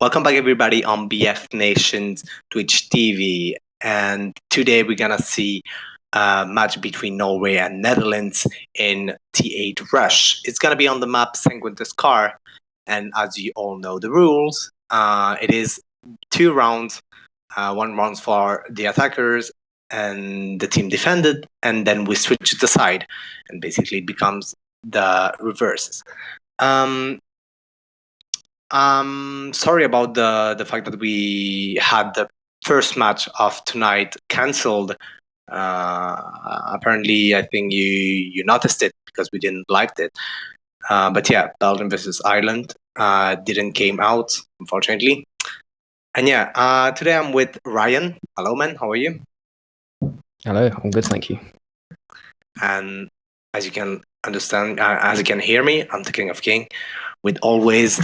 Welcome back, everybody, on BFNations Twitch TV. And today we're gonna see a match between Norway and Netherlands in T8 Rush. It's gonna be on the map Car, and as you all know the rules, it is 2 rounds. One round for the attackers and the team defended, and then we switch the side, and basically it becomes the reverses. Sorry about the fact that we had the first match of tonight cancelled. Apparently, I think you noticed it because we didn't like it. But yeah, Belgium versus Ireland didn't came out, unfortunately. And yeah, today I'm with Ryan. Hello, man. How are you? Hello, I'm good, thank you. And as you can understand, as you can hear me, I'm the King of King, with always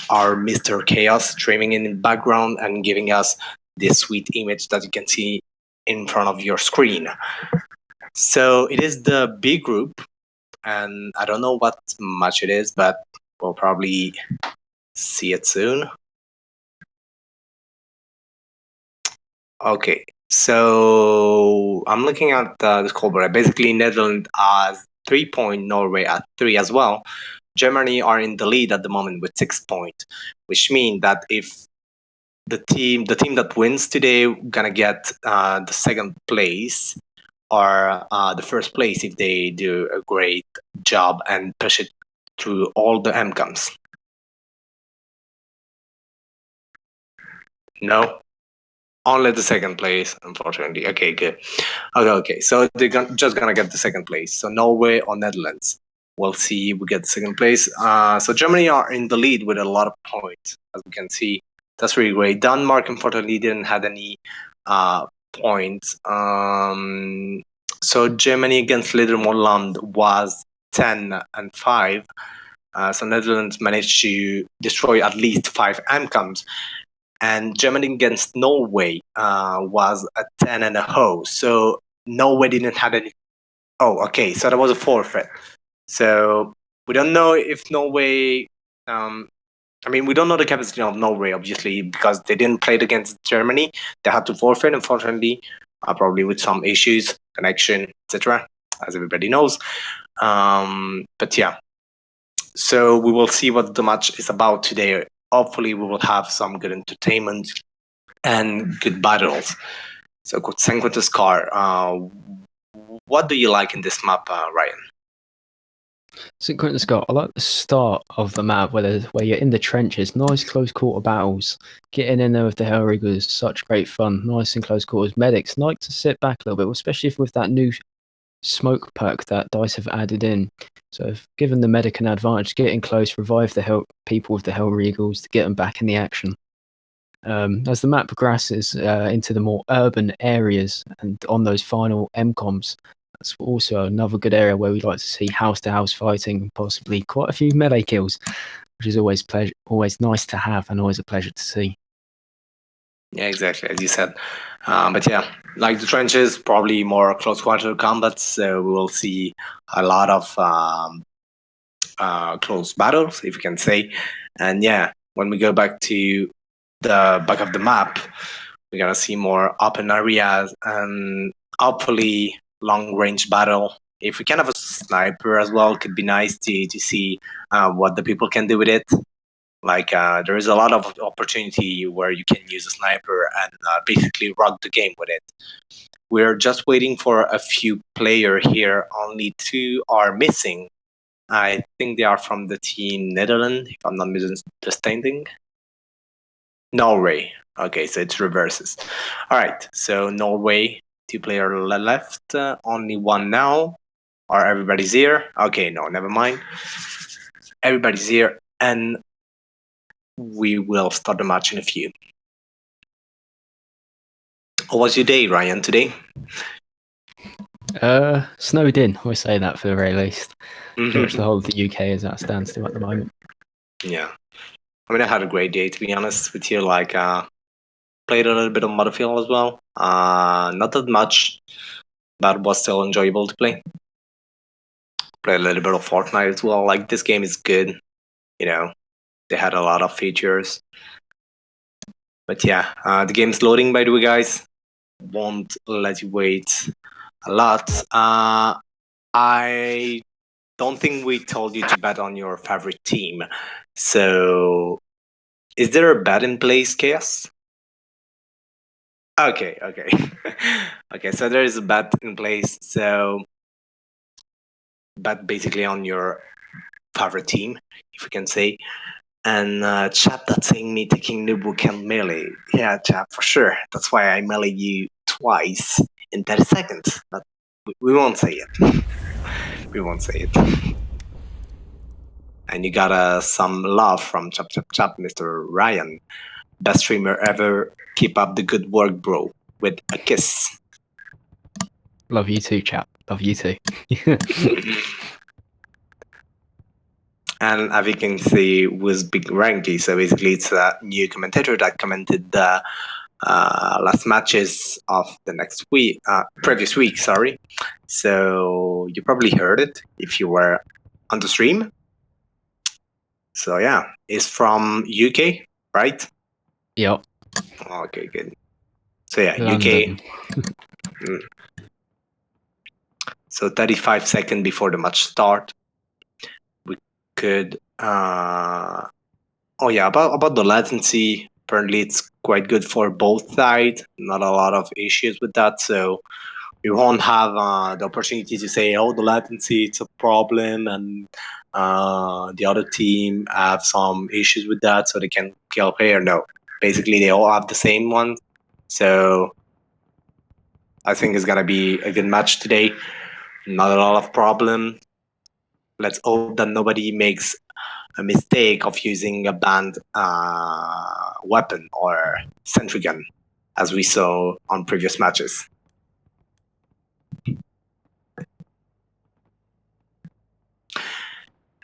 our Mr. Chaos streaming in the background and giving us this sweet image that you can see in front of your screen. So it is the B group, and I don't know what match it is, but we'll probably see it soon. Okay, so I'm looking at the scoreboard. Basically, Netherlands has 3 points, Norway at 3 as well. Germany are in the lead at the moment with 6 points, which means that if the team that wins today gonna get the second place or the first place if they do a great job and push it through all the MCOMs. No, only the second place, unfortunately. Okay, good. Okay. So they're just gonna get the second place. So Norway or Netherlands. We'll see. We get the second place. So Germany are in the lead with a lot of points, as we can see. That's really great. Denmark, unfortunately, didn't have any points. So Germany against Netherlands was 10-5. So Netherlands managed to destroy at least 5 MCOMs. And Germany against Norway was a 10-0. So Norway didn't have any. Oh, okay. So that was a forfeit. So we don't know if Norway. We don't know the capacity of Norway, obviously, because they didn't play it against Germany. They had to forfeit, unfortunately, probably with some issues, connection, etc., as everybody knows. But yeah, so we will see what the match is about today. Hopefully, we will have some good entertainment and good battles. So, Car, what do you like in this map, Ryan? St. Quentin Scott, I like the start of the map where you're in the trenches, nice close quarter battles, getting in there with the Hellriegers is such great fun, nice and close quarters. Medics like to sit back a little bit, especially with that new smoke perk that DICE have added in. So if given the medic an advantage, get in close, revive the people with the Hellriegers to get them back in the action. As the map progresses into the more urban areas and on those final MCOMs, that's also another good area where we'd like to see house-to-house fighting and possibly quite a few melee kills, which is always nice to have and always a pleasure to see. Yeah, exactly, as you said. But yeah, like the trenches, probably more close quarter combat, so we will see a lot of close battles, if you can say. And yeah, when we go back to the back of the map, we're gonna see more open areas and hopefully long range battle. If we can have a sniper as well, could be nice to see what the people can do with it. Like there is a lot of opportunity where you can use a sniper and basically rock the game with it. We're just waiting for a few players here. Only 2 are missing. I think they are from the team Netherlands, if I'm not misunderstanding. Norway. Okay, so it's reverses. All right, so Norway, 2 players left, only 1 now. Or everybody's here? Okay, no, never mind. Everybody's here, and we will start the match in a few. How was your day, Ryan, today? Snowed in, I say that for the very least. Pretty much the whole of the UK is at a standstill at the moment. Yeah. I had a great day, to be honest with you. Like, played a little bit of Battlefield as well. Not that much, but was still enjoyable to play. Played a little bit of Fortnite as well. Like, this game is good. They had a lot of features. But yeah, the game's loading, by the way, guys. Won't let you wait a lot. I don't think we told you to bet on your favorite team. So, is there a bet in place, Chaos? Okay. Okay, so there is a bet in place. So, bet basically on your favorite team, if you can say. And chap, that's saying me taking Nubu can melee. Yeah, chap, for sure. That's why I melee you twice in 30 seconds. But we won't say it. We won't say it. And you got some love from Chap, Mr. Ryan. Best streamer ever. Keep up the good work, bro. With a kiss. Love you too, chap. Love you too. And as you can see, was Big Ranky. So basically, it's a new commentator that commented the last matches of the next week, previous week. Sorry. So you probably heard it if you were on the stream. So yeah, it's from UK, right? Yep. Okay, good. So yeah, London. UK. So 35 seconds before the match start, we could. Oh yeah, about the latency. Apparently, it's quite good for both sides. Not a lot of issues with that. So we won't have the opportunity to say, "Oh, the latency it's a problem," and the other team have some issues with that, so they can kill player. No, basically they all have the same one. So I think it's gonna be a good match today. Not a lot of problem. Let's hope that nobody makes a mistake of using a banned weapon or sentry gun, as we saw on previous matches.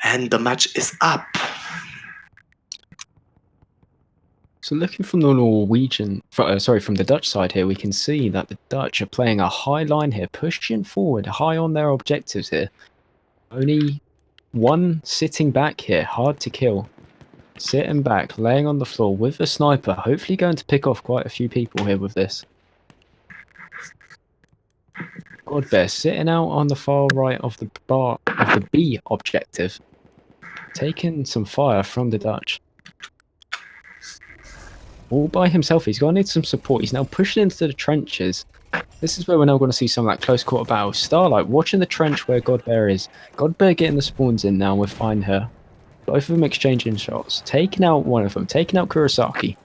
And the match is up. So looking from the Norwegian, from the Dutch side here, we can see that the Dutch are playing a high line here, pushing forward, high on their objectives here. Only one sitting back here, hard to kill. Sitting back, laying on the floor with a sniper, hopefully going to pick off quite a few people here with this. Godbear sitting out on the far right of the B objective, taking some fire from the Dutch. All by himself, he's going to need some support. He's now pushing into the trenches. This is where we're now going to see some like close quarter battle. Starlight watching the trench where Godbear is. Godbear getting the spawns in now with Find Her. Both of them exchanging shots. Taking out one of them. Taking out Kurosaki.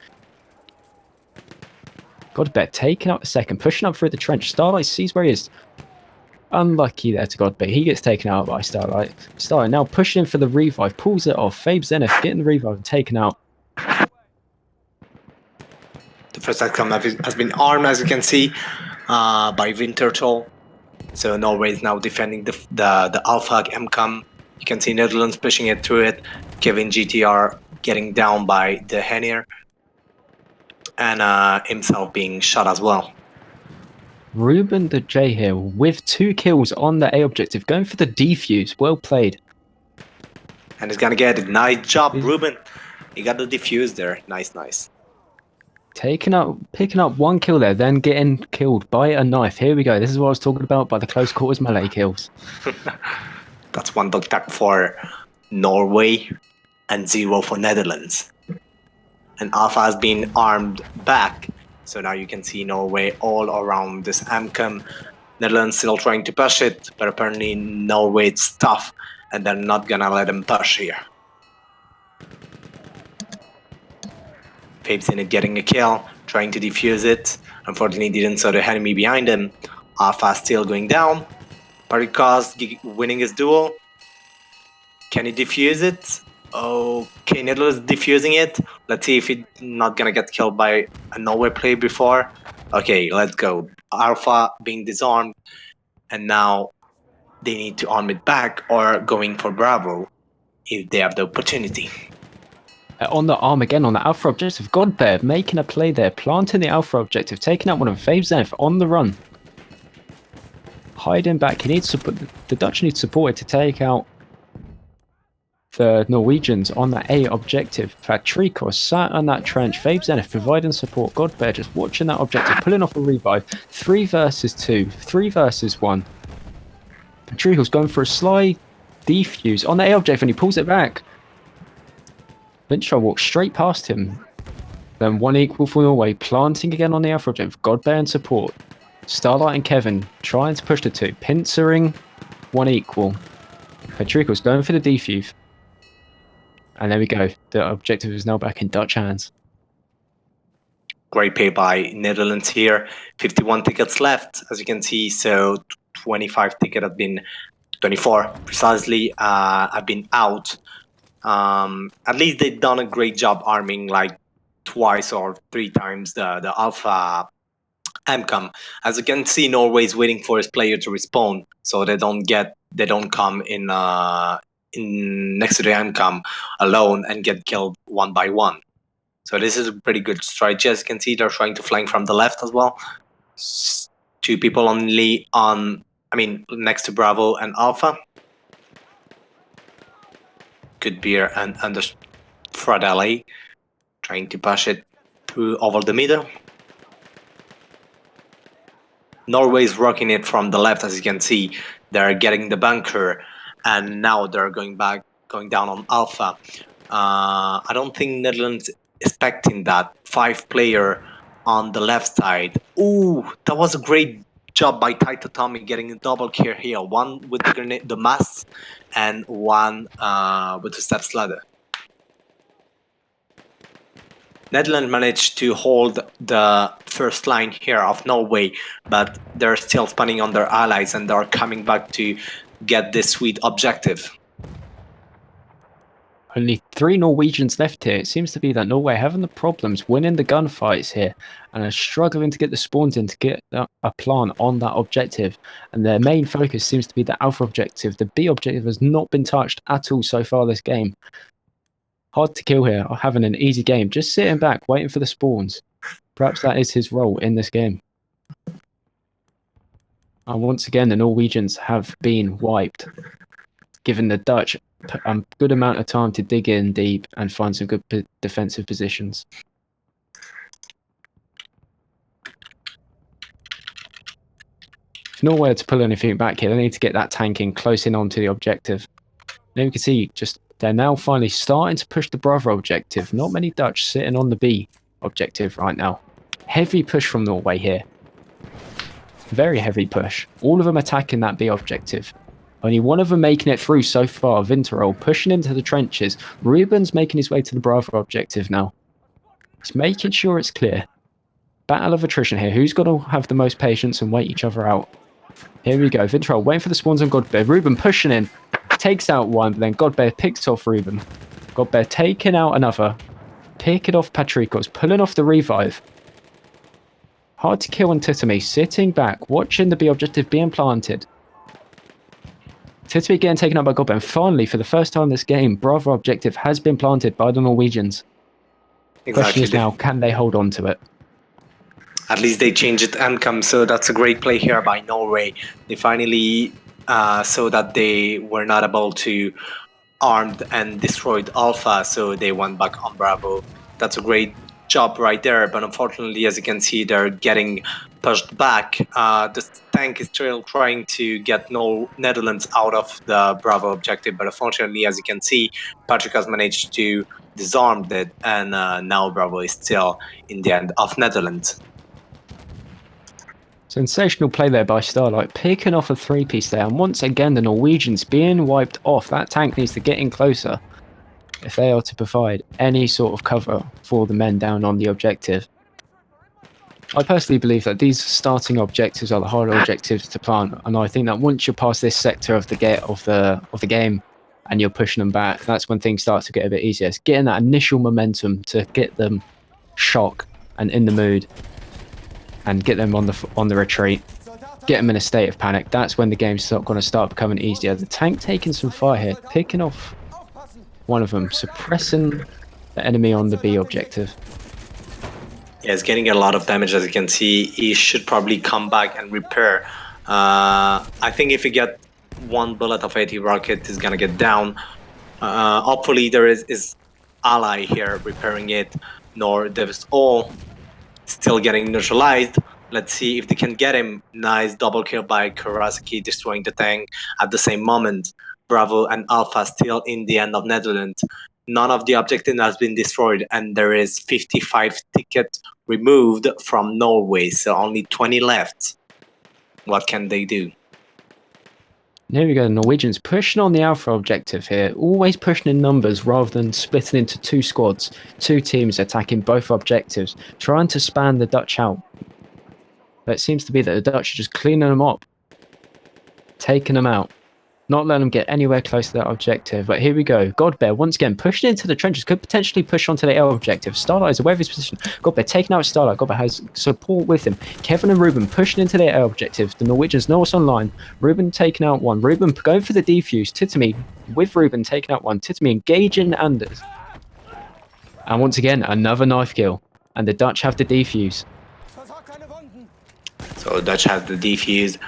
Godbear taking out the second. Pushing up through the trench. Starlight sees where he is. Unlucky there to Godbear. He gets taken out by Starlight. Starlight now pushing in for the revive. Pulls it off. Fabe Zenith getting the revive and taken out. The first outcome has been armed, as you can see, by Wintertol. So Norway is now defending the Alpha MCOM. You can see Netherlands pushing it through it. Kevin GTR getting down by the Henier. And himself being shot as well. Ruben the J here with 2 kills on the A objective. Going for the defuse. Well played. And he's gonna get it. Nice job, Ruben. He got the defuse there. Nice. Picking up 1 kill there, then getting killed by a knife. Here we go. This is what I was talking about by the close quarters melee kills. That's 1 dog tag for Norway and 0 for Netherlands. And Alpha has been armed back. So now you can see Norway all around this AMCOM. Netherlands still trying to push it, but apparently Norway it's tough and they're not gonna let them push here. Fabe's in it getting a kill, trying to defuse it. Unfortunately didn't saw the enemy behind him. Alpha still going down. Parikaz winning his duel. Can he defuse it? Okay, Netherlands defusing it. Let's see if he's not gonna get killed by a Norway player before. Okay, let's go. Alpha being disarmed, and now they need to arm it back or going for Bravo if they have the opportunity. On the arm again on the Alpha objective. Godbear making a play there, planting the Alpha objective, taking out one of Fabe Zenith on the run. Hiding back. He needs support. The Dutch need support to take out the Norwegians on that A objective. Patrikos sat on that trench. Fabe Zenith providing support. Godbear just watching that objective, pulling off a revive. 3 versus 2, 3 versus 1. Patrikos going for a sly defuse on the A objective and he pulls it back. Nitro walks straight past him. Then 1 equal for Norway, planting again on the Alpha objective. Godbear in support. Starlight and Kevin trying to push the 2. Pincering 1 equal. Patrikos going for the defuse. And there we go. The objective is now back in Dutch hands. Great play by Netherlands here. 51 tickets left, as you can see. So 25 tickets have been, 24 precisely, have been out. At least they've done a great job arming like twice or 3 times the Alpha MCOM. As you can see, Norway is waiting for his player to respawn, so they don't come in next to the MCOM alone and get killed one by one. So this is a pretty good strategy. As you can see, they're trying to flank from the left as well. 2 people only next to Bravo and Alpha. Good beer and under Fratelli, trying to push it through over the middle. Norway's rocking it from the left, as you can see. They're getting the bunker, and now they're going down on Alpha. I don't think Netherlands expecting that 5-player on the left side. Ooh, that was a great job by Taito Tommy getting a double kill here. 1 with the grenade, the mass, and 1 with the steps ladder. Netherlands managed to hold the first line here of Norway, but they're still spawning on their allies and they're coming back to get this sweet objective. Only 3 Norwegians left here. It seems to be that Norway having the problems winning the gunfights here and are struggling to get the spawns in to get a plant on that objective. And their main focus seems to be the Alpha objective. The B objective has not been touched at all so far this game. Hard to kill here, or having an easy game, just sitting back, waiting for the spawns. Perhaps that is his role in this game. And once again, the Norwegians have been wiped, giving the Dutch a good amount of time to dig in deep and find some good defensive positions. If Norway are to pull anything back here, they need to get that tank in close in onto the objective. Now you can see they're now finally starting to push the Bravo objective. Not many Dutch sitting on the B objective right now. Heavy push from Norway here. Very heavy push. All of them attacking that B objective. Only one of them making it through so far. Vinterol pushing into the trenches. Ruben's making his way to the Bravo objective now. He's making sure it's clear. Battle of attrition here. Who's going to have the most patience and wait each other out? Here we go. Vinterol waiting for the spawns on Godbear. Ruben pushing in. Takes out one, but then Godbear picks off Ruben. Godbear taking out another. Picking off Patrikos. Pulling off the revive. Hard to kill on Titami. Sitting back. Watching the B objective being planted. Titami getting taken out by Godbear. And finally, for the first time in this game, Bravo objective has been planted by the Norwegians. Exactly. Question is now, can they hold on to it? At least they changed it and come, so that's a great play here by Norway. They finally saw that they were not able to armed and destroyed Alpha, so they went back on Bravo. That's a great job right there, but unfortunately, as you can see, they're getting pushed back. The tank is still trying to get Netherlands out of the Bravo objective, but unfortunately, as you can see, Patrick has managed to disarm it, and now Bravo is still in the end of Netherlands. Sensational play there by Starlight, picking off a 3-piece there, and once again the Norwegians being wiped off. That tank needs to get in closer if they are to provide any sort of cover for the men down on the objective. I personally believe that these starting objectives are the harder objectives to plant, and I think that once you're past this sector of the game and you're pushing them back, that's when things start to get a bit easier. It's getting that initial momentum to get them shock and in the mood, and get them on the retreat, get them in a state of panic. That's when the game's going to start becoming easier. The tank taking some fire here, picking off one of them, suppressing the enemy on the B objective. Yeah, he's getting a lot of damage, as you can see. He should probably come back and repair. I think if he get one bullet of 80 rocket, he's gonna get down. Hopefully there is ally here repairing it, nor there's all still getting neutralized. Let's see if they can get him. Nice double kill by ChaosZake, destroying the tank at the same moment. Bravo and Alpha still in the end of Netherlands. None of the objective has been destroyed, and there is 55 tickets removed from Norway, so only 20 left. What can they do? There we go, Norwegians pushing on the Alpha objective here, always pushing in numbers rather than splitting into two squads, two teams attacking both objectives, trying to span the Dutch out. But it seems to be that the Dutch are just cleaning them up, taking them out, not letting them get anywhere close to that objective. But here we go, Godbear once again pushing into the trenches, could potentially push onto the L objective. Starlight is aware of his position. Godbear taking out Starlight. Godbear has support with him. Kevin and Ruben pushing into their L objective. The Norwegians know what's online. Ruben taking out one. Ruben going for the defuse. Titami with Ruben taking out one. Titami engaging Anders. And once again, another knife kill. And the Dutch have the defuse. So Dutch has the defuse.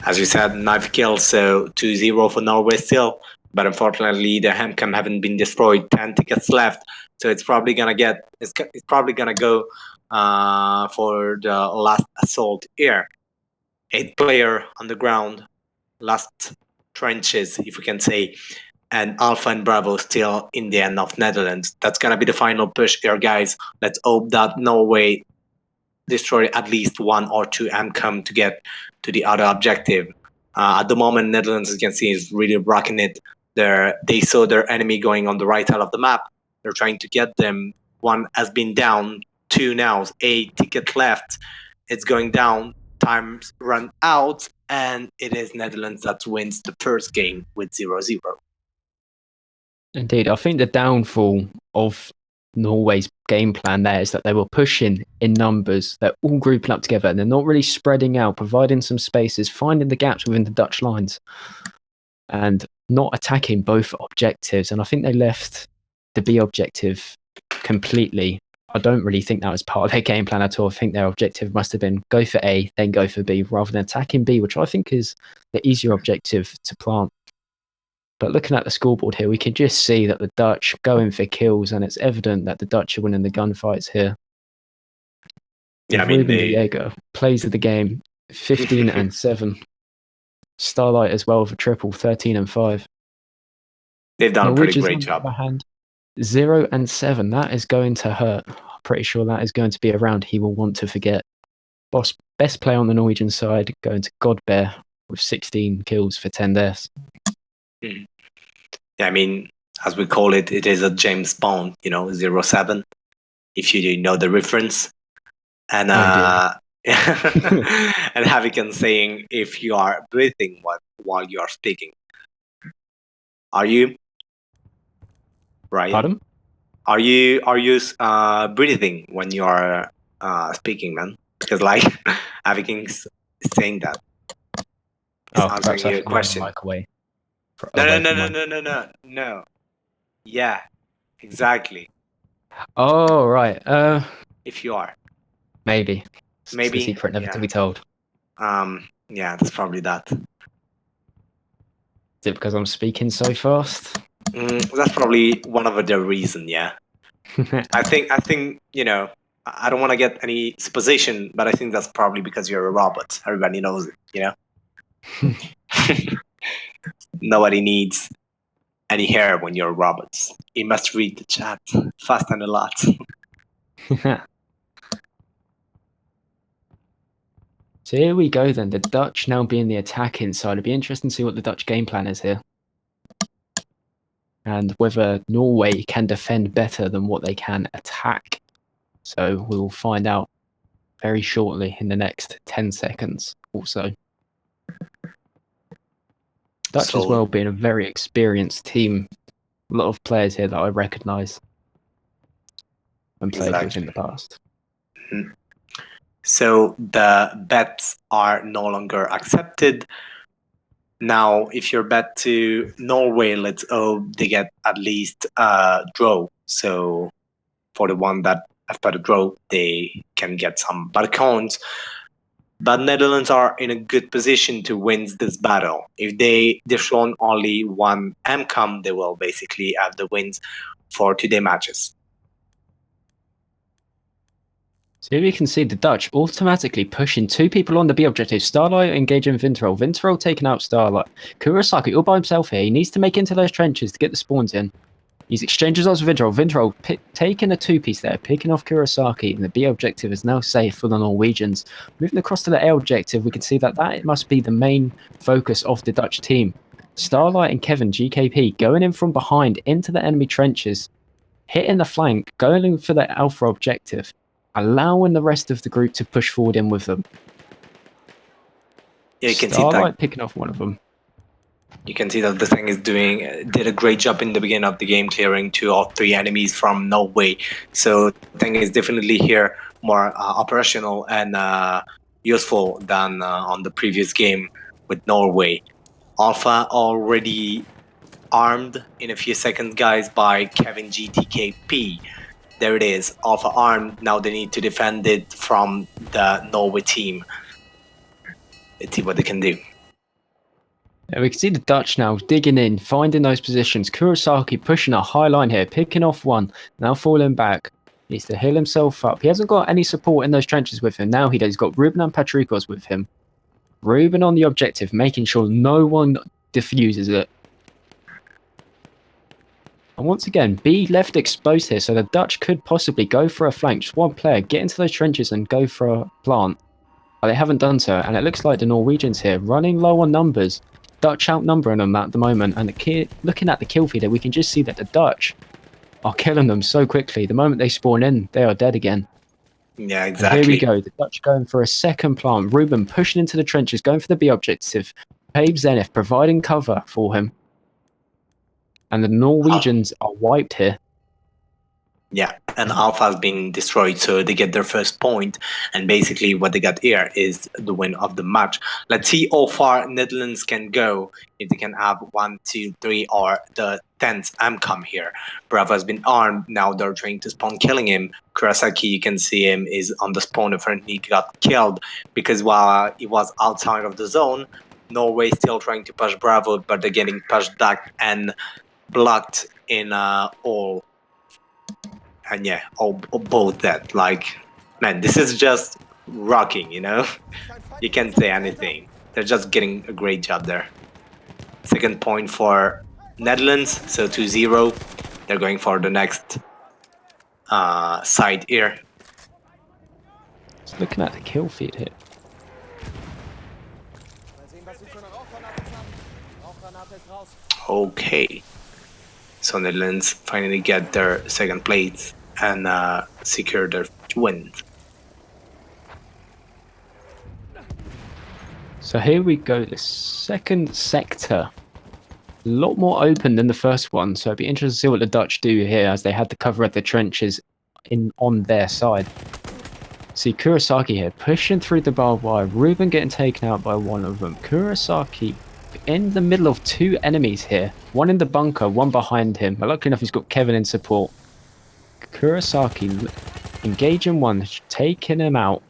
As you said, knife kill, so 2-0 for Norway still. But unfortunately, the Hemcom haven't been destroyed. 10 tickets left, so it's probably gonna go for the last assault here. 8 player on the ground, last trenches, if we can say, and Alpha and Bravo still in the end of Netherlands. That's gonna be the final push here, guys. Let's hope that Norway destroy at least 1 or 2 MCOM to get to the other objective. At the moment, Netherlands, as you can see, is really rocking it. They saw their enemy going on the right side of the map. They're trying to get them. 1 has been down, 2 now, 8 tickets left. It's going down, time's run out, and it is Netherlands that wins the first game with 0-0. Indeed, I think the downfall of Norway's game plan there is that they were pushing in numbers. They're all grouping up together and they're not really spreading out, providing some spaces, finding the gaps within the Dutch lines and not attacking both objectives. And I think they left the B objective completely. I don't really think that was part of their game plan at all. I think their objective must have been go for A, then go for B, rather than attacking B, which I think is the easier objective to plant. But looking at the scoreboard here, we can just see that the Dutch going for kills, and it's evident that the Dutch are winning the gunfights here. Yeah, I mean, Ruben Diego plays of the game, 15 and 7. Starlight as well for triple, 13 and 5. They've done a pretty great job. On the other hand, 0 and 7. That is going to hurt. I'm pretty sure that is going to be a round he will want to forget. Best player on the Norwegian side going to Godbear with 16 kills for 10 deaths. Yeah, I mean, as we call it, it is a James Bond, 07, if you know the reference. And and Havikan saying if you are breathing while you are speaking. Are you? Right. Pardon? Are you breathing when you are speaking, man? Because like Havikan's saying that. He's answering your question. No. Yeah, exactly. Oh, right. If you are. Maybe. Maybe. It's the secret never to be told. Yeah, that's probably that. Is it because I'm speaking so fast? That's probably one of the reasons, yeah. I think, I don't want to get any supposition, but I think that's probably because you're a robot. Everybody knows it, Nobody needs any hair when you're robots. You must read the chat fast and a lot. So here we go then. The Dutch now being the attacking side. It'd be interesting to see what the Dutch game plan is here. And whether Norway can defend better than what they can attack. So we will find out very shortly in the next 10 seconds or so. Dutch as well being a very experienced team. A lot of players here that I recognise and played with in the past. So the bets are no longer accepted. Now, if you're bet to Norway, let's hope they get at least a draw. So for the one that after the draw, they can get some balcons. But Netherlands are in a good position to win this battle. If they dethrone only one MCOM, they will basically have the wins for today's matches. So here we can see the Dutch automatically pushing 2 people on the B objective. Starlight engaging Vinterol. Vinterol taking out Starlight. Kurosaki all by himself here. He needs to make into those trenches to get the spawns in. He's exchanging shots with Vinterol. Vinterol taking a 2-piece there, picking off Kurosaki, and the B objective is now safe for the Norwegians. Moving across to the A objective, we can see that must be the main focus of the Dutch team. Starlight and Kevin, GKP, going in from behind into the enemy trenches, hitting the flank, going for the Alpha objective, allowing the rest of the group to push forward in with them. Yeah, you can Starlight see that. picking off one of them. You can see that the thing did a great job in the beginning of the game, clearing 2 or 3 enemies from Norway. So the thing is definitely here more operational and useful than on the previous game with Norway. Alpha already armed in a few seconds, guys, by Kevin GTKP. There it is, Alpha armed. Now they need to defend it from the Norway team. Let's see what they can do. Yeah, we can see the Dutch now digging in, finding those positions. Kurosaki pushing a high line here, picking off one, now falling back. Needs to heal himself up. He hasn't got any support in those trenches with him. Now he does. He's got Ruben and Patrikos with him. Ruben on the objective, making sure no one diffuses it. And once again, B left exposed here, so the Dutch could possibly go for a flank. Just one player, get into those trenches and go for a plant. But they haven't done so, and it looks like the Norwegians here, running low on numbers. Dutch outnumbering them at the moment, and looking at the kill feeder, we can just see that the Dutch are killing them so quickly. The moment they spawn in, they are dead again. Yeah, exactly. And here we go, the Dutch going for a second plant. Ruben pushing into the trenches, going for the B objective. Pabe Zenith providing cover for him. And the Norwegians are wiped here. Yeah, and Alpha has been destroyed, so they get their first point, and basically what they got here is the win of the match. Let's see how far Netherlands can go, if they can have 1, 2, 3, or the 10th MCOM here. Bravo has been armed, now they're trying to spawn killing him. Kurosaki, you can see him, is on the spawn in front, he got killed, because while he was outside of the zone, Norway still trying to push Bravo, but they're getting pushed back and blocked in all. And yeah, both that. Like, man, this is just rocking, you know? You can't say anything. They're just getting a great job there. Second point for Netherlands, so 2-0. They're going for the next side here. Just looking at the kill feed here. Okay. So Netherlands finally get their second place and secure their win. So here we go, the second sector. A lot more open than the first one, so it'd be interesting to see what the Dutch do here as they had to cover up the trenches on their side. See Kurosaki here, pushing through the barbed wire. Ruben getting taken out by one of them. Kurosaki in the middle of 2 enemies here. One in the bunker, one behind him. But luckily enough, he's got Kevin in support. Kurosaki engaging one, taking him out.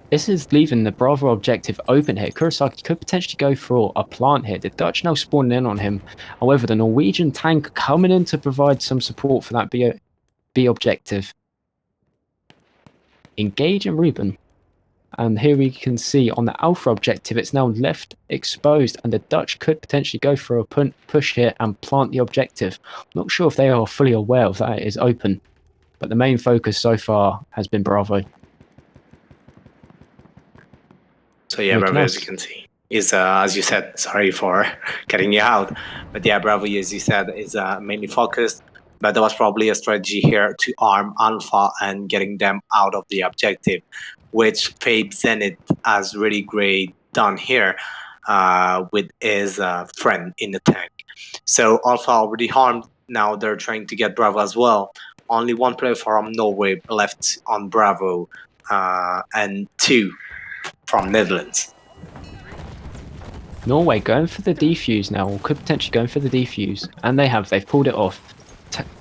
This is leaving the Bravo objective open here. Kurosaki could potentially go for a plant here. The Dutch now spawning in on him. However, the Norwegian tank coming in to provide some support for that B objective. Engaging Ruben. And here we can see on the Alpha objective, it's now left exposed, and the Dutch could potentially go for a push here and plant the objective. Not sure if they are fully aware of that it is open, but the main focus so far has been Bravo. So yeah, Bravo, as you can see, is as you said, sorry for cutting you out, but yeah, Bravo, as you said, is mainly focused. But there was probably a strategy here to arm Alpha and getting them out of the objective, which Fabe Zenith has really great done here with his friend in the tank. So Alpha already harmed. Now they're trying to get Bravo as well. Only one player from Norway left on Bravo, and 2 from Netherlands. Norway going for the defuse now, or could potentially going for the defuse, and they've pulled it off.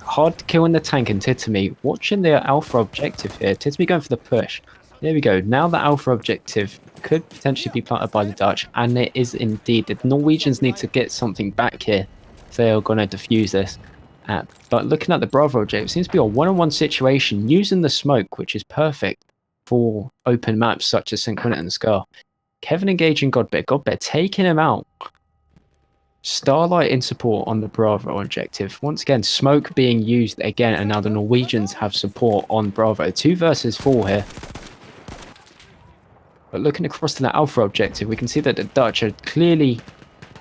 Hard killing the tank and Titami watching the Alpha objective here. Titami going for the push. There we go. Now the Alpha objective could potentially be planted by the Dutch, and it is indeed. The Norwegians need to get something back here if they are going to defuse this. But looking at the Bravo objective, it seems to be a one-on-one situation using the smoke, which is perfect for open maps such as St. Quentin and Scar. Kevin engaging Godbear. Godbear taking him out. Starlight in support on the Bravo objective. Once again, smoke being used again, and now the Norwegians have support on Bravo. 2 versus 4 here. But looking across to the Alpha objective, we can see that the Dutch are clearly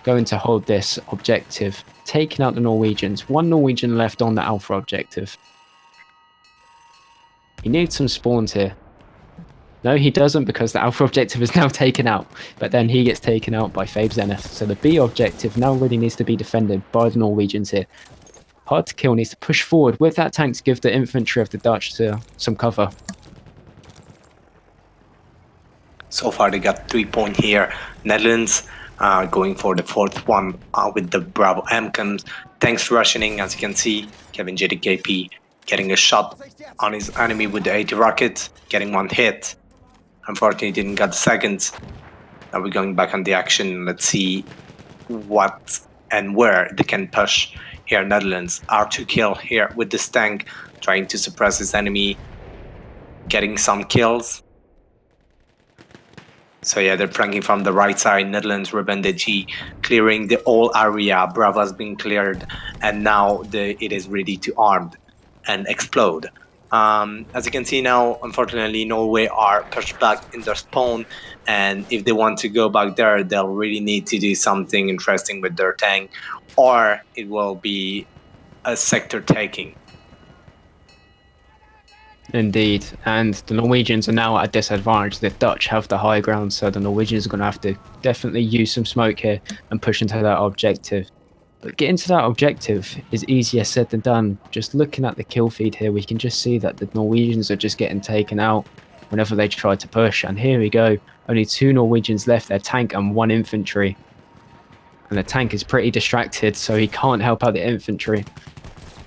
going to hold this objective, taking out the Norwegians. 1 Norwegian left on the Alpha objective. He needs some spawns here. No, he doesn't, because the Alpha objective is now taken out. But then he gets taken out by Fabe Zenith. So the B objective now really needs to be defended by the Norwegians here. Hard to Kill needs to push forward with that tank to give the infantry of the Dutch some cover. So far they got 3 points here. Netherlands going for the 4th one with the Bravo MCOMs. Tanks rushing in, as you can see. Kevin JDKP getting a shot on his enemy with the 80 rockets, getting 1 hit. Unfortunately, didn't get the seconds. Now we're going back on the action. Let's see what and where they can push here. Netherlands R2 kill here with this tank, trying to suppress his enemy, getting some kills. So yeah, they're pranking from the right side. Netherlands, Ruben de G clearing the whole area. Bravo has been cleared, and now it is ready to arm and explode. As you can see now, unfortunately, Norway are pushed back in their spawn, and if they want to go back there, they'll really need to do something interesting with their tank, or it will be a sector taking. Indeed, and the Norwegians are now at a disadvantage. The Dutch have the high ground, so the Norwegians are going to have to definitely use some smoke here and push into that objective. But getting to that objective is easier said than done. Just looking at the kill feed here, we can just see that the Norwegians are just getting taken out whenever they try to push. And here we go, only 2 Norwegians left, their tank and 1 infantry. And the tank is pretty distracted, so he can't help out the infantry.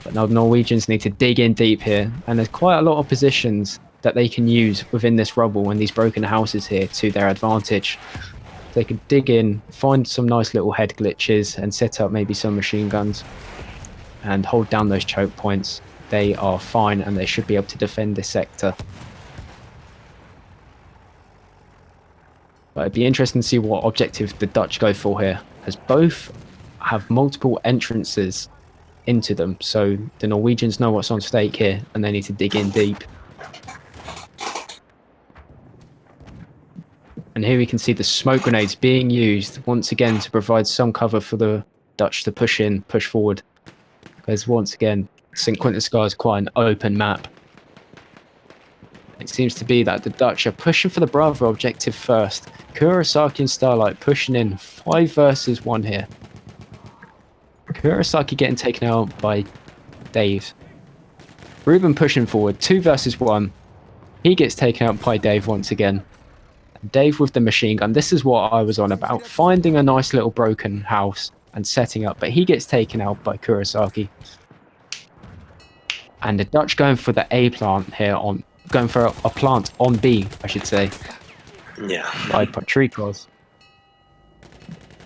But now the Norwegians need to dig in deep here, and there's quite a lot of positions that they can use within this rubble and these broken houses here to their advantage. They can dig in, find some nice little head glitches, and set up maybe some machine guns and hold down those choke points. They are fine, and they should be able to defend this sector. But it'd be interesting to see what objective the Dutch go for here, as both have multiple entrances into them, so the Norwegians know what's on stake here, and they need to dig in deep. And here we can see the smoke grenades being used once again to provide some cover for the Dutch to push in, push forward. Because once again, St. Quentin Scar is quite an open map. It seems to be that the Dutch are pushing for the Bravo objective first. Kurosaki and Starlight pushing in 5 versus 1 here. Kurosaki getting taken out by Dave. Ruben pushing forward, 2 versus 1. He gets taken out by Dave once again. Dave with the machine gun. This is what I was on about, finding a nice little broken house and setting up, but he gets taken out by Kurosaki. And the Dutch going for the A plant here, going for a plant on B, I should say. Yeah. By Patrikos.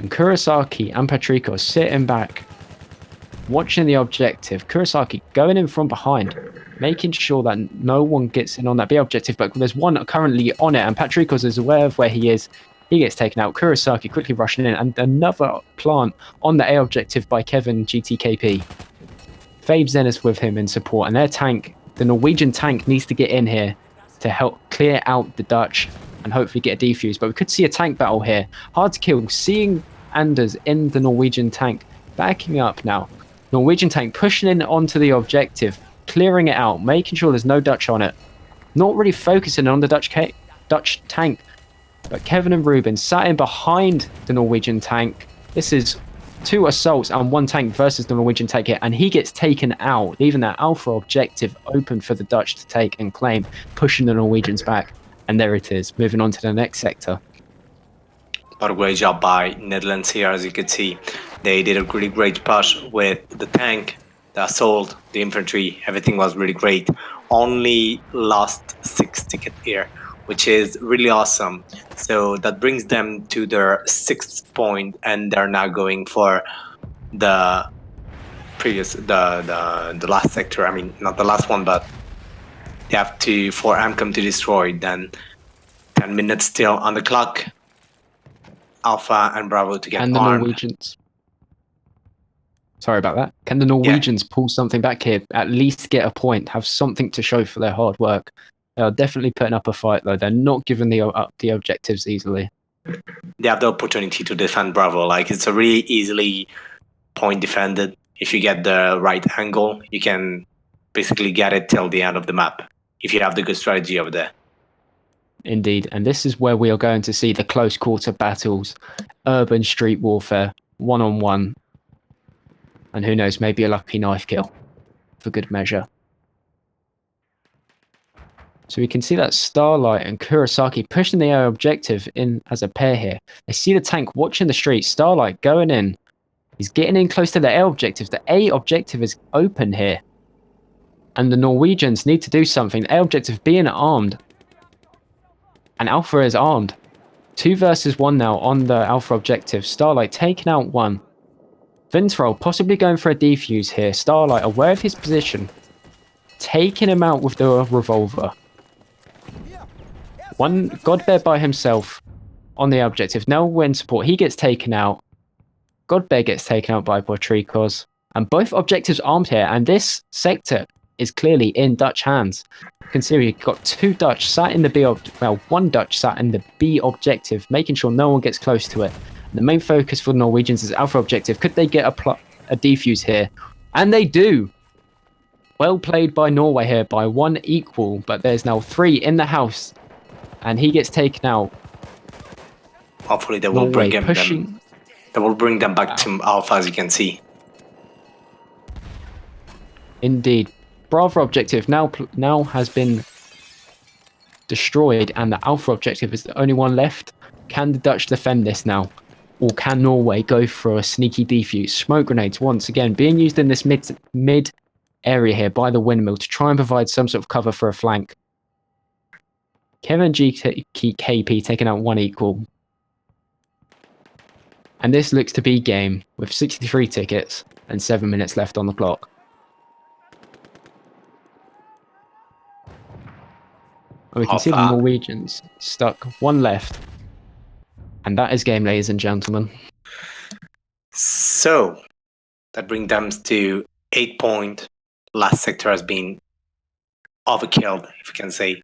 And Kurosaki and Patrikos sitting back, watching the objective. Kurosaki going in from behind, making sure that no one gets in on that B objective, but there's one currently on it, and Patrikos is aware of where he is. He gets taken out. Kurosaki quickly rushing in, and another plant on the A objective by Kevin GTKP. Fabe Zenith with him in support, and their tank, the Norwegian tank, needs to get in here to help clear out the Dutch and hopefully get a defuse. But we could see a tank battle here. Hard to Kill, seeing Anders in the Norwegian tank, backing up now. Norwegian tank pushing in onto the objective, clearing it out, making sure there's no Dutch on it. Not really focusing on the Dutch tank, but Kevin and Ruben sat in behind the Norwegian tank. This is 2 assaults and 1 tank versus the Norwegian tank here, and he gets taken out, leaving that Alpha objective open for the Dutch to take and claim, pushing the Norwegians back. And there it is, moving on to the next sector. But a great job by Netherlands here, as you can see. They did a really great push with the tank, the assault, the infantry. Everything was really great. Only lost 6 tickets here which is really awesome. So that brings them to their 6th point, and they're now going for the the last sector. I mean, not the last one, but they have to for Amcom to destroy. Then 10 minutes still on the clock. Alpha and Bravo to get And the armed. Norwegians. Sorry about that. Can the Norwegians pull something back here? At least get a point, have something to show for their hard work. They are definitely putting up a fight, though. They're not giving the objectives easily. They have the opportunity to defend Bravo. Like, it's a really easily point defended. If you get the right angle, you can basically get it till the end of the map if you have the good strategy over there. Indeed, and this is where we are going to see the close quarter battles, urban street warfare, one-on-one, and who knows, maybe a lucky knife kill for good measure. So we can see that Starlight and Kurosaki pushing the air objective in as a pair here. They see the tank watching the street. Starlight going in. He's getting in close to the A objective. The A objective is open here. And the Norwegians need to do something. The A objective being armed. And Alpha is armed. 2 versus 1 now on the Alpha objective. Starlight taking out one. Vintroll possibly going for a defuse here. Starlight aware of his position. Taking him out with the revolver. One Godbear by himself on the objective. Now when support, he gets taken out. Godbear gets taken out by Portricos. And both objectives armed here. And this sector is clearly in Dutch hands. You can see we've got 2 Dutch sat in the B well, 1 Dutch sat in the B objective, making sure no one gets close to it. The main focus for the Norwegians is Alpha objective. Could they get a defuse here? And they do. Well played by Norway here by 1 equal, but there's now 3 in the house. And he gets taken out. Hopefully they will Norway bring them. They will bring them back to Alpha, as you can see. Indeed. Bravo objective now has been destroyed, and the Alpha objective is the only one left. Can the Dutch defend this now? Or can Norway go for a sneaky defuse? Smoke grenades once again being used in this mid area here by the windmill to try and provide some sort of cover for a flank. Kevin KP taking out 1 equal. And this looks to be game with 63 tickets and 7 minutes left on the clock. And we can see the Norwegians stuck 1 left. And that is game, ladies and gentlemen. So that brings them to 8 point. Last sector has been overkilled, if you can say.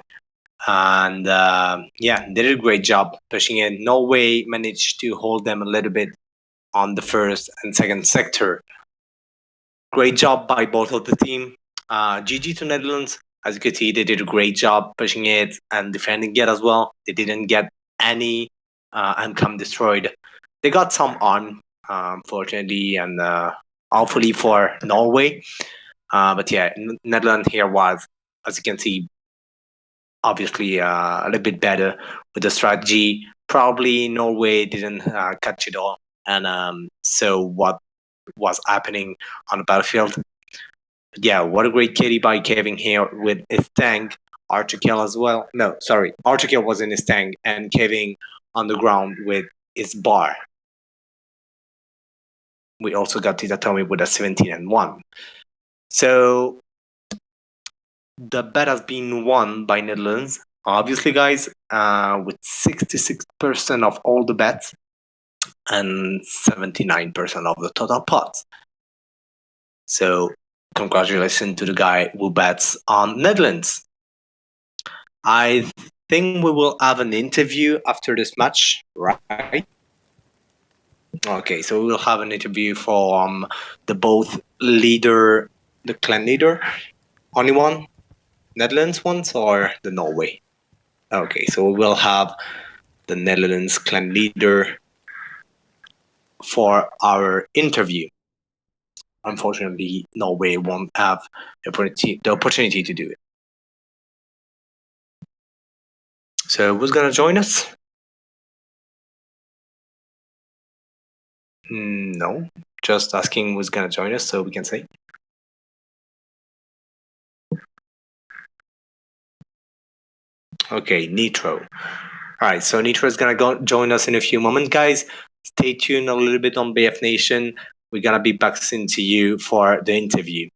And yeah, they did a great job pushing in. Norway managed to hold them a little bit on the 1st and 2nd sector. Great job by both of the team. GG to Netherlands. As you can see, they did a great job pushing it and defending it as well. They didn't get any MCOM destroyed. They got some on, unfortunately, and hopefully for Norway. But yeah, Netherlands here was, as you can see, obviously a little bit better with the strategy. Probably Norway didn't catch it all. And so what was happening on the battlefield? But yeah, what a great kitty by Kevin here with his tank. Archer kill as well. No, sorry. Archer kill was in his tank and Kevin on the ground with his bar. We also got Titatomi with a 17 and 1. So the bet has been won by Netherlands, obviously, guys, with 66% of all the bets and 79% of the total pots. So congratulations to the guy who bets on Netherlands. I think we will have an interview after this match, right? Okay, so we will have an interview from the both leader, the clan leader. Only one? Netherlands ones or the Norway? Okay, so we will have the Netherlands clan leader for our interview. Unfortunately, Norway won't have the opportunity to do it. So who's gonna join us? No, just asking who's gonna join us so we can say. Okay, Nitro. All right, so Nitro is gonna join us in a few moments, guys. Stay tuned a little bit on BF Nation. We're gonna be back soon to you for the interview.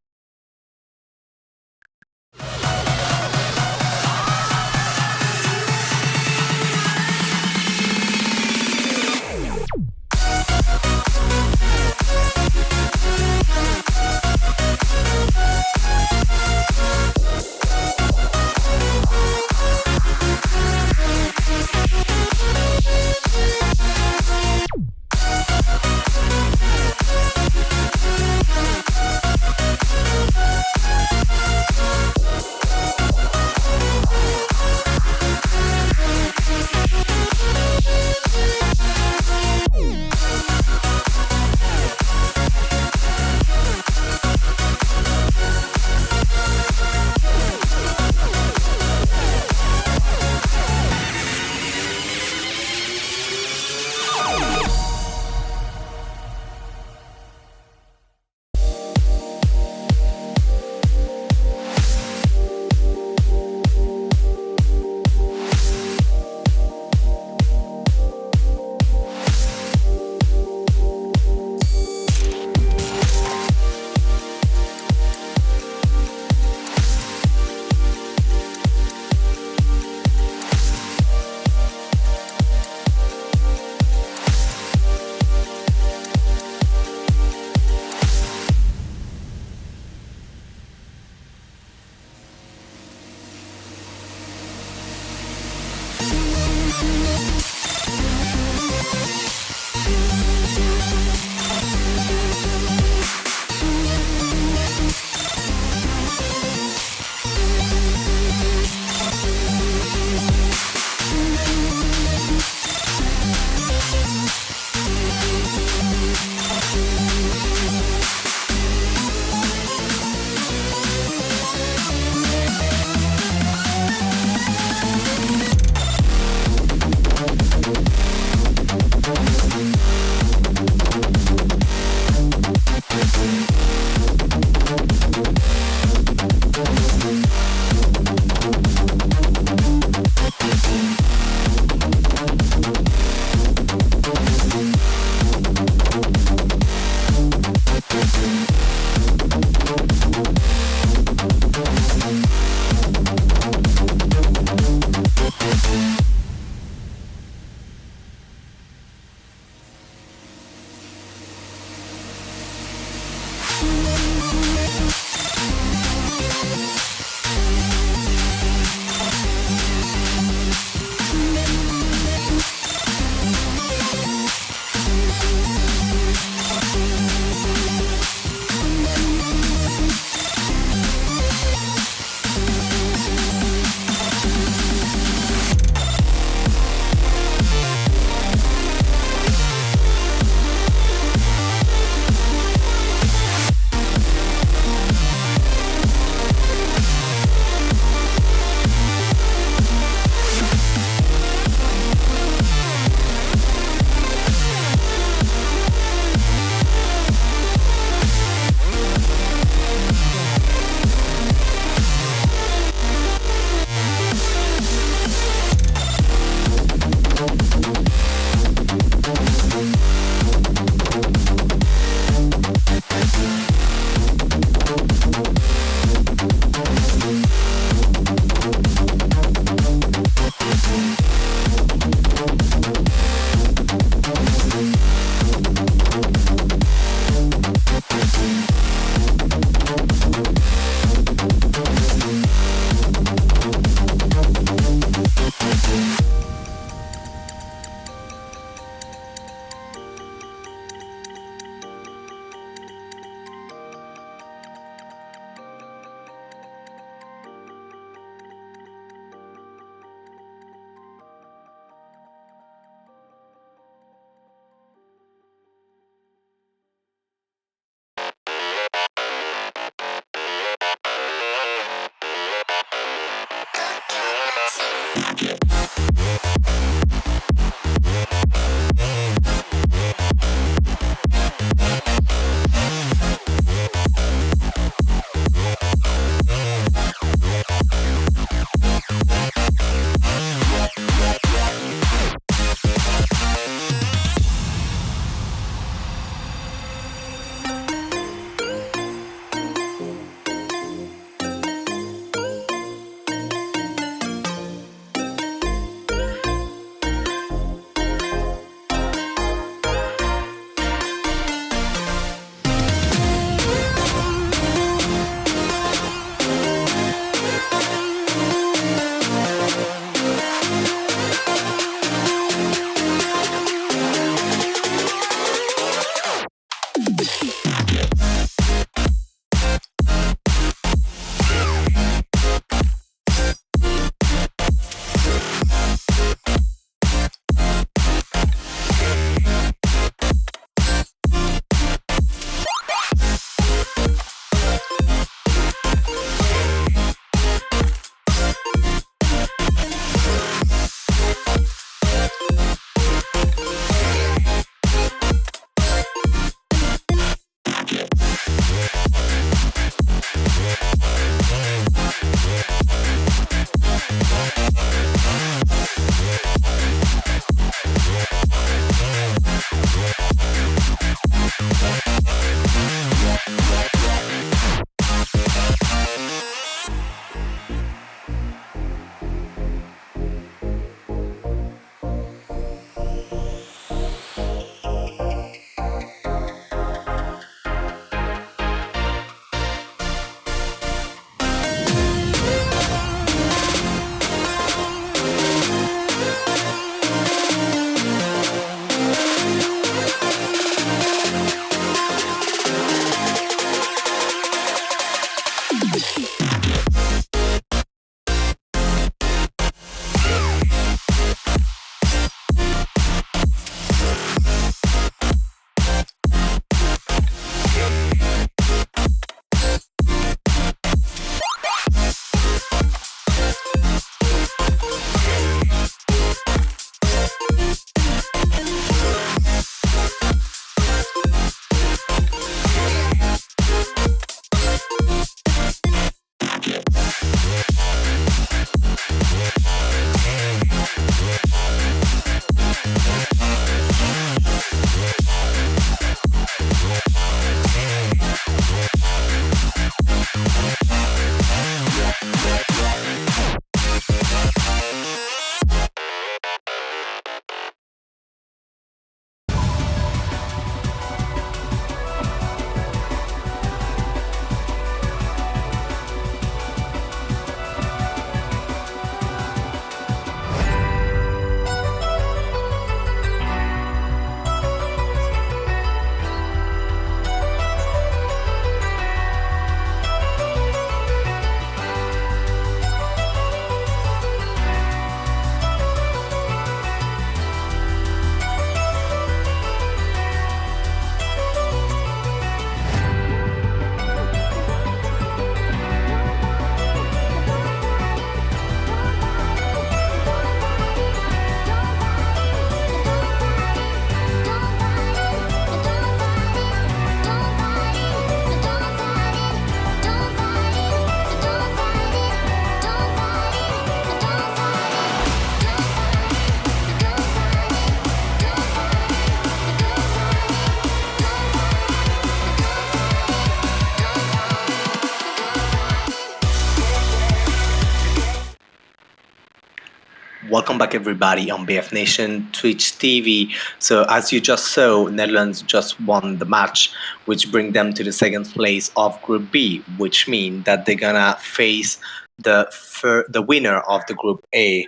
Welcome back, everybody, on BF Nation Twitch TV. So, as you just saw, Netherlands just won the match, which bring them to the second place of Group B, which means that they're gonna face the winner of the Group A,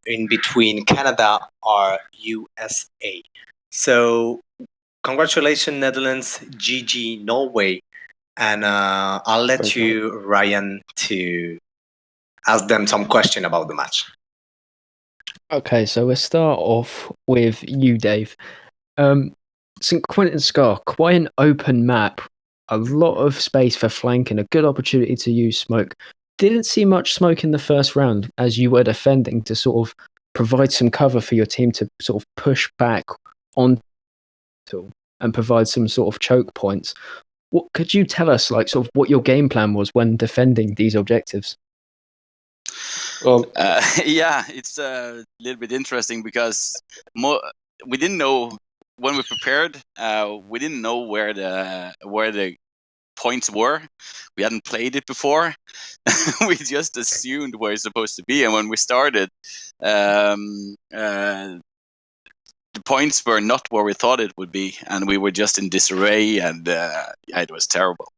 in between Canada or USA. So, congratulations, Netherlands, GG, Norway, and I'll let Thank you, Ryan, to ask them some question about the match. Okay, so we'll start off with you, Dave. St. Quentin Scar, quite an open map, a lot of space for flanking, a good opportunity to use smoke. Didn't see much smoke in the first round as you were defending to sort of provide some cover for your team to sort of push back on and provide some sort of choke points. What could you tell us, like, sort of what your game plan was when defending these objectives? Well, Yeah, it's a little bit interesting because we didn't know when we prepared. We didn't know where the points were. We hadn't played it before. We just assumed where it's supposed to be, and when we started, the points were not where we thought it would be, and we were just in disarray, and yeah, it was terrible.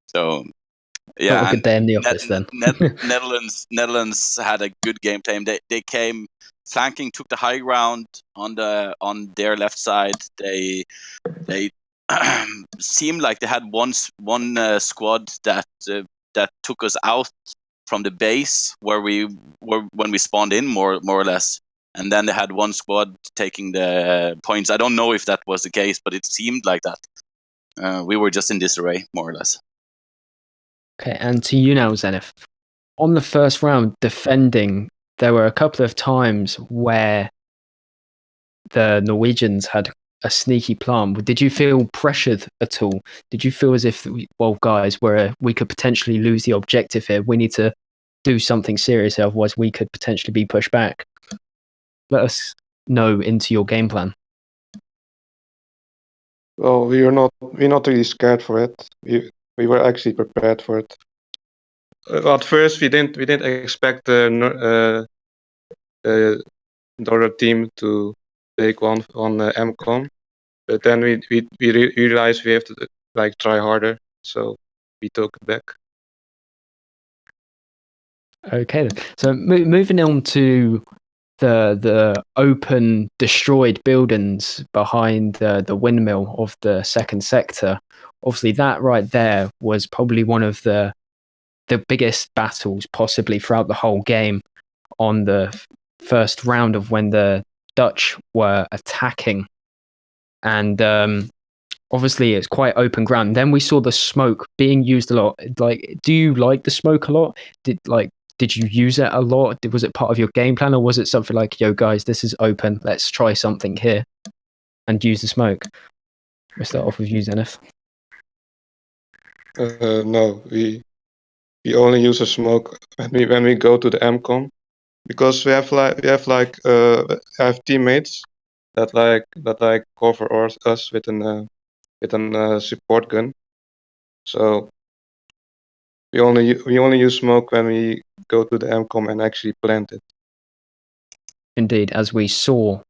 So. Yeah, Not a good day in the office then. Netherlands had a good game plan. They came flanking, took the high ground on their left side. They seemed like they had one squad that took us out from the base where we were when we spawned in, more or less. And then they had one squad taking the points. I don't know if that was the case, but it seemed like that. We were just in disarray, more or less. Okay, and to you now, Zenith. On the first round, defending, there were a couple of times where the Norwegians had a sneaky plan. Did you feel pressured at all? Did you feel as if, well, guys, we could potentially lose the objective here? We need to do something serious, otherwise we could potentially be pushed back. Let us know into your game plan. well, we're not really scared for it. We were actually prepared for it. At first, we didn't expect the other team to take one on MCOM, but then we realized we have to like try harder, so we took it back. Okay, then. So moving on to the open destroyed buildings behind the windmill of the second sector. Obviously, that right there was probably one of the biggest battles possibly throughout the whole game on the first round of when the Dutch were attacking. And obviously it's quite open ground. Then we saw the smoke being used a lot. Like, do you like the smoke a lot? Did you use it a lot? Was it part of your game plan, or was it something like, yo guys, this is open, let's try something here and use the smoke? We'll start off with you, Zenith. No, we only use a smoke when we go to the MCOM, because we have teammates that cover us with an support gun. So we only use smoke when we go to the MCOM and actually plant it. Indeed, as we saw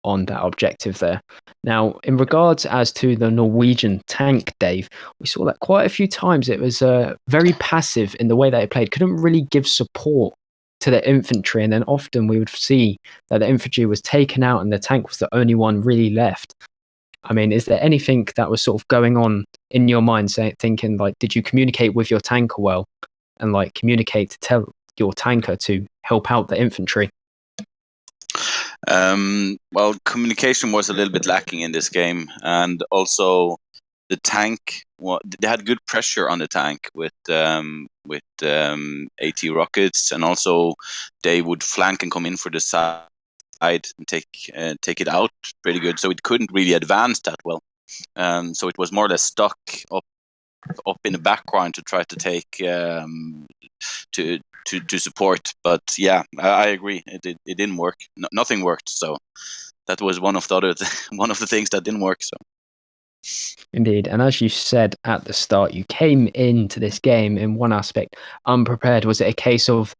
on that objective there. Now, in regards as to the Norwegian tank, Dave, we saw that quite a few times. It was very passive in the way that it played. Couldn't really give support to the infantry, and then often we would see that the infantry was taken out and the tank was the only one really left. I mean, is there anything that was sort of going on in your mind, thinking like, did you communicate with your tanker well, and like communicate to tell your tanker to help out the infantry? Well, communication was a little bit lacking in this game, and also the tank. They had good pressure on the tank with AT rockets, and also they would flank and come in for the side and take it out pretty good. So it couldn't really advance that well. So it was more or less stuck up in the background to try to take to support. But yeah, I agree. It didn't work. Nothing worked. So that was one of the things that didn't work. So indeed, and as you said at the start, you came into this game in one aspect unprepared. Was it a case of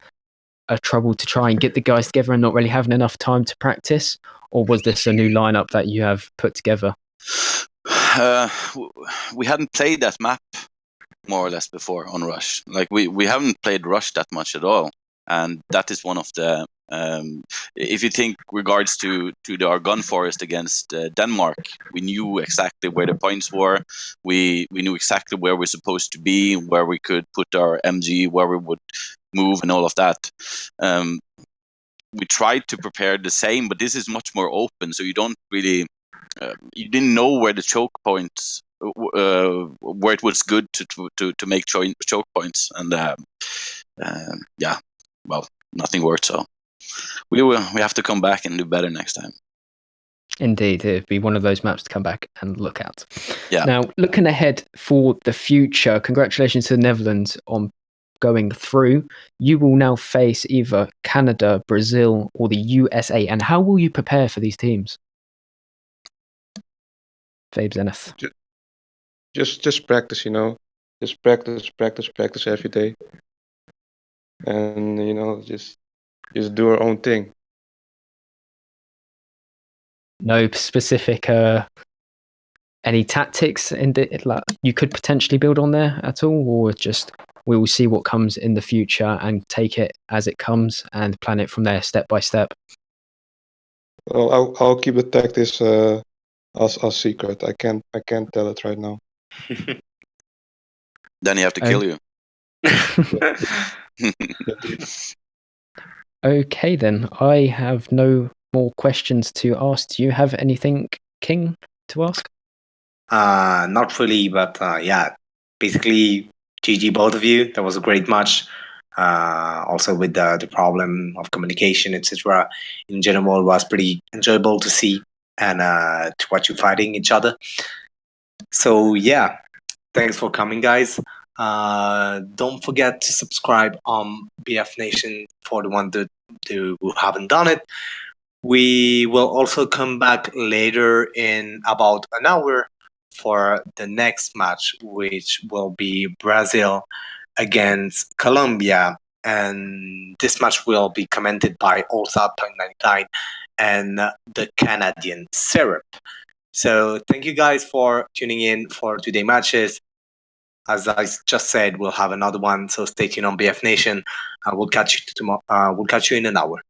a trouble to try and get the guys together and not really having enough time to practice, or was this a new lineup that you have put together? We hadn't played that map more or less before on Rush. Like we haven't played Rush that much at all, and that is one of the if you think regards to our gun forest against Denmark, we knew exactly where the points were. We knew exactly where we're supposed to be, where we could put our MG, where we would move, and all of that. We tried to prepare the same, but this is much more open, so you don't really you didn't know where the choke points where it was good to make choke points, and yeah, well, nothing worked. So we have to come back and do better next time. Indeed, it'd be one of those maps to come back and look at. Yeah. Now, looking ahead for the future, congratulations to the Netherlands on going through. You will now face either Canada, Brazil, or the USA. And how will you prepare for these teams? Fabe Zenith. Just practice, just practice every day, and just do our own thing. No specific any tactics in like you could potentially build on there at all, or just we will see what comes in the future and take it as it comes and plan it from there step by step? Well, I'll keep the tactics as secret. I can't tell it right now. Then you have to kill you. Okay, then I have no more questions to ask. Do you have anything, King, to ask? Not really, but yeah, basically, GG both of you. That was a great match. Also with the problem of communication, etc. In general, was pretty enjoyable to see and to watch you fighting each other. So yeah, thanks for coming, guys. Don't forget to subscribe on BF Nation for the one who haven't done it. We will also come back later in about an hour for the next match, which will be Brazil against Colombia. And this match will be commented by Allsat.99 and the Canadian Syrup. So thank you guys for tuning in for today's matches. As I just said, we'll have another one, so stay tuned on BF Nation. We'll catch you tomorrow. We'll catch you in an hour.